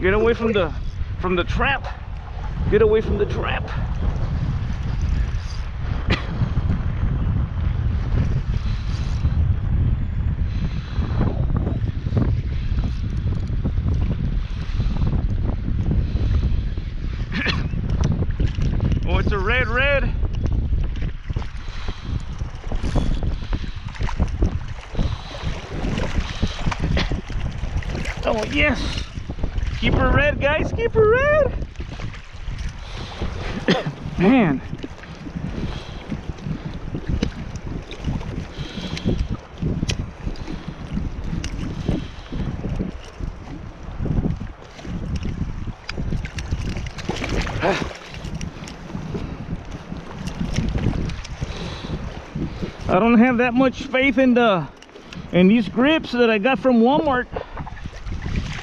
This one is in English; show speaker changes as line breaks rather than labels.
Get away from the trap. Get away from the trap. Oh, it's a red. Oh yes, keep her red, guys, keep her red. Man, I don't have that much faith in these grips that I got from Walmart.